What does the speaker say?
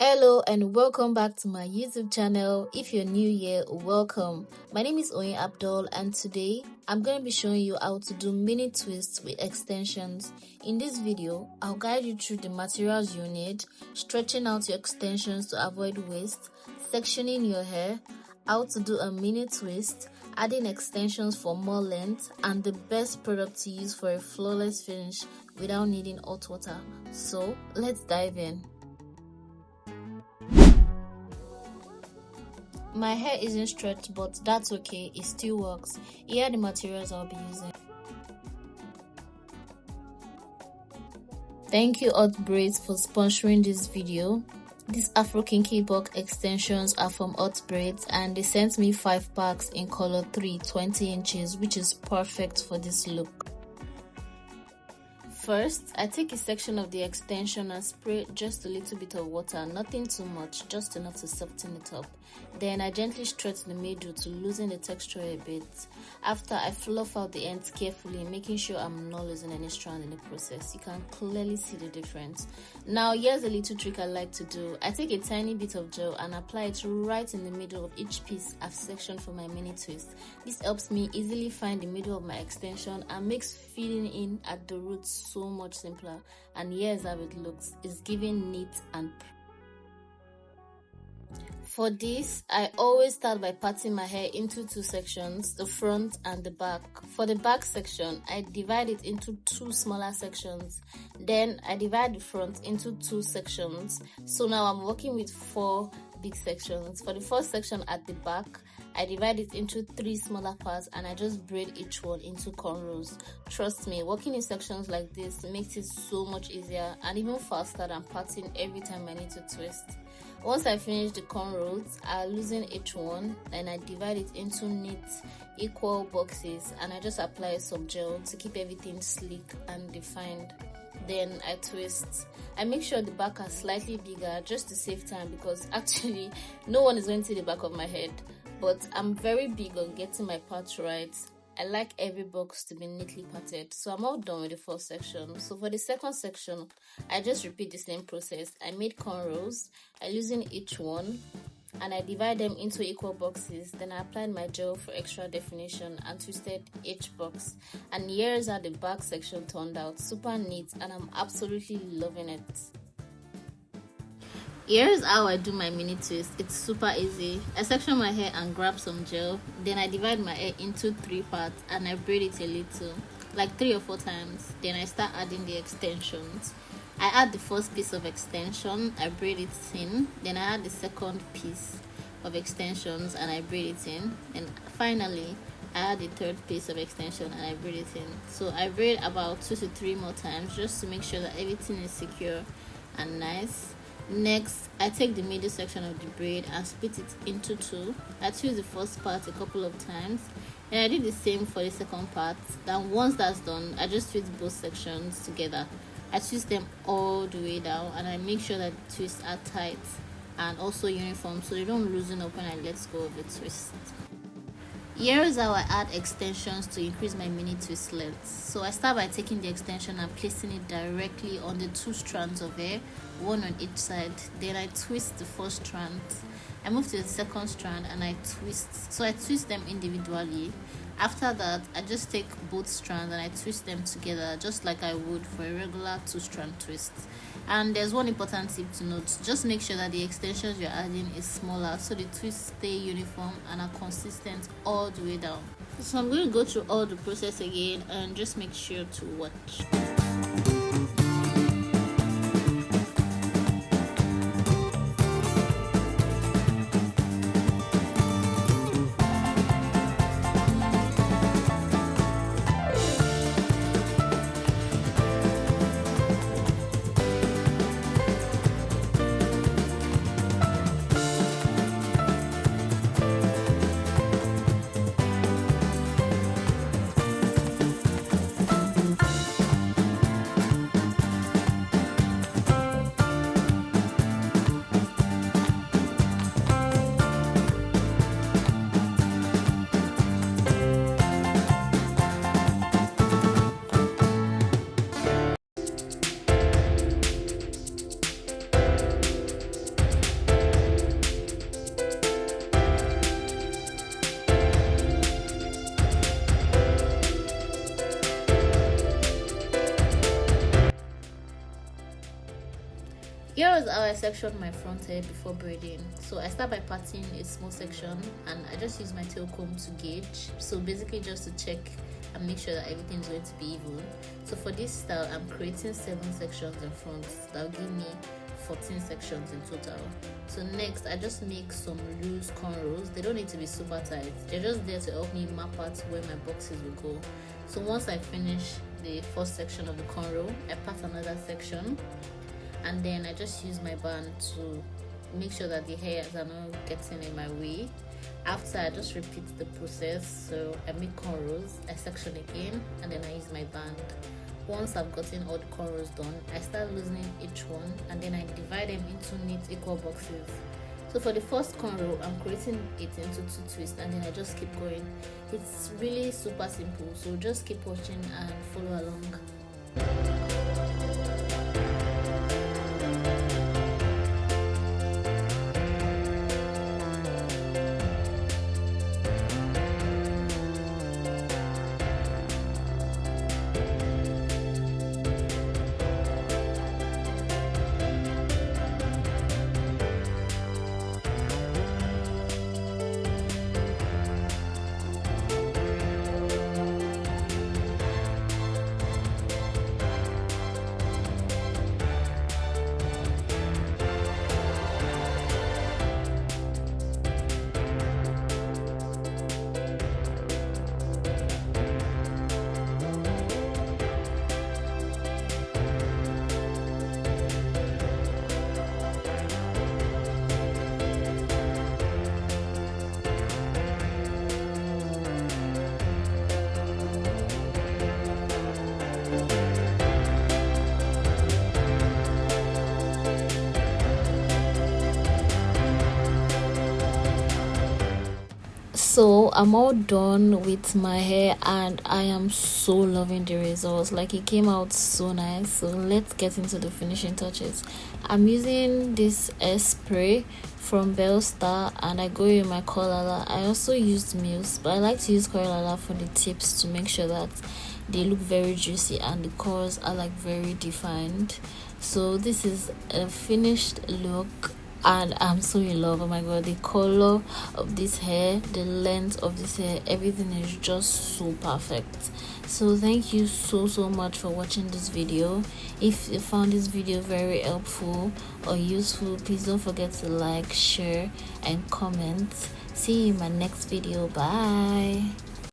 Hello and welcome back to my YouTube channel. If you're new here, welcome. My name is Abdul and today I'm going to be showing you how to do mini twists with extensions. In this video, I'll guide you through the materials you need, stretching out your extensions to avoid waste, sectioning your hair, how to do a mini twist, adding extensions for more length, and the best product to use for a flawless finish without needing hot water. So let's dive in. My hair isn't stretched, but that's okay, it still works. Here are the materials I'll be using. Thank you HOTBRAIDS for sponsoring this video. These Afro Kinky box extensions are from HOTBRAIDS and they sent me 5 packs in color 3, 20 inches, which is perfect for this look. First, I take a section of the extension and spray just a little bit of water, nothing too much, just enough to soften it up. Then I gently stretch the middle to loosen the texture a bit. After, I fluff out the ends carefully, making sure I'm not losing any strand in the process. You can clearly see the difference. Now, here's a little trick I like to do. I take a tiny bit of gel and apply it right in the middle of each piece I've sectioned for my mini twist. This helps me easily find the middle of my extension and makes filling in at the roots so much simpler. And here's how it looks. It's giving neat and for this, I always start by parting my hair into 2 sections, the front and the back. For the back section, I divide it into 2 smaller sections. Then I divide the front into 2 sections. So now I'm working with 4 big sections. For the first section at the back, I divide it into 3 smaller parts and I just braid each one into cornrows. Trust me, working in sections like this makes it so much easier and even faster than parting every time I need to twist. Once I finish the cornrows, I loosen each one and I divide it into neat, equal boxes and I just apply some gel to keep everything sleek and defined. Then I twist. I make sure the back are slightly bigger just to save time because actually no one is going to see the back of my head. But I'm very big on getting my parts right. I like every box to be neatly parted, so I'm all done with the first section. So for the second section, I just repeat the same process. I made cornrows, I loosen each one, and I divide them into equal boxes. Then I applied my gel for extra definition and twisted each box. And here's how the back section turned out. Super neat, and I'm absolutely loving it. Here's how I do my mini twist. It's super easy. I section my hair and grab some gel. Then I divide my hair into 3 parts and I braid it a little, like 3 or 4 times. Then I start adding the extensions. I add the first piece of extension, I braid it in. Then I add the second piece of extensions and I braid it in. And finally, I add the third piece of extension and I braid it in. So I braid about 2 to 3 more times just to make sure that everything is secure and nice. Next, I take the middle section of the braid and split it into 2. I twist the first part a couple of times and I did the same for the second part. Then once that's done, I just twist both sections together. I twist them all the way down and I make sure that the twists are tight and also uniform so they don't loosen up when I let go of the twist. Here is how I add extensions to increase my mini twist length. So I start by taking the extension and placing it directly on the 2 strands of hair, one on each side. Then I twist the first strand. I move to the second strand and I twist. So I twist them individually. After that, I just take both strands and I twist them together just like I would for a regular 2-strand twist. And there's one important tip to note. Just make sure that the extensions you're adding is smaller so the twists stay uniform and are consistent all the way down. So I'm going to go through all the process again and just make sure to watch. I section my front hair before braiding. So I start by parting a small section, and I just use my tail comb to gauge. So basically just to check and make sure that everything's going to be even. So for this style, I'm creating 7 sections in front. That'll give me 14 sections in total. So next, I just make some loose cornrows. They don't need to be super tight. They're just there to help me map out where my boxes will go. So once I finish the first section of the cornrow, I part another section, and then I just use my band to make sure that the hairs are not getting in my way. After, I just repeat the process. So I make cornrows, I section again, and then I use my band. Once I've gotten all the cornrows done, I start loosening each one, and then I divide them into neat equal boxes. So for the first cornrow, I'm creating it into 2 twists, and then I just keep going. It's really super simple, so just keep watching and follow along. So I'm all done with my hair, and I am so loving the results. Like, it came out so nice. So let's get into the finishing touches. I'm using this spray from Bellstar, and I go in my Colala. I also used Muse, but I like to use Colala for the tips to make sure that they look very juicy and the curls are like very defined. So this is a finished look, and I'm so in love. Oh my god, the color of this hair, the length of this hair, everything is just so perfect. So thank you so much for watching this video. If you found this video very helpful or useful, please don't forget to like, share and comment. See you in my next video. Bye.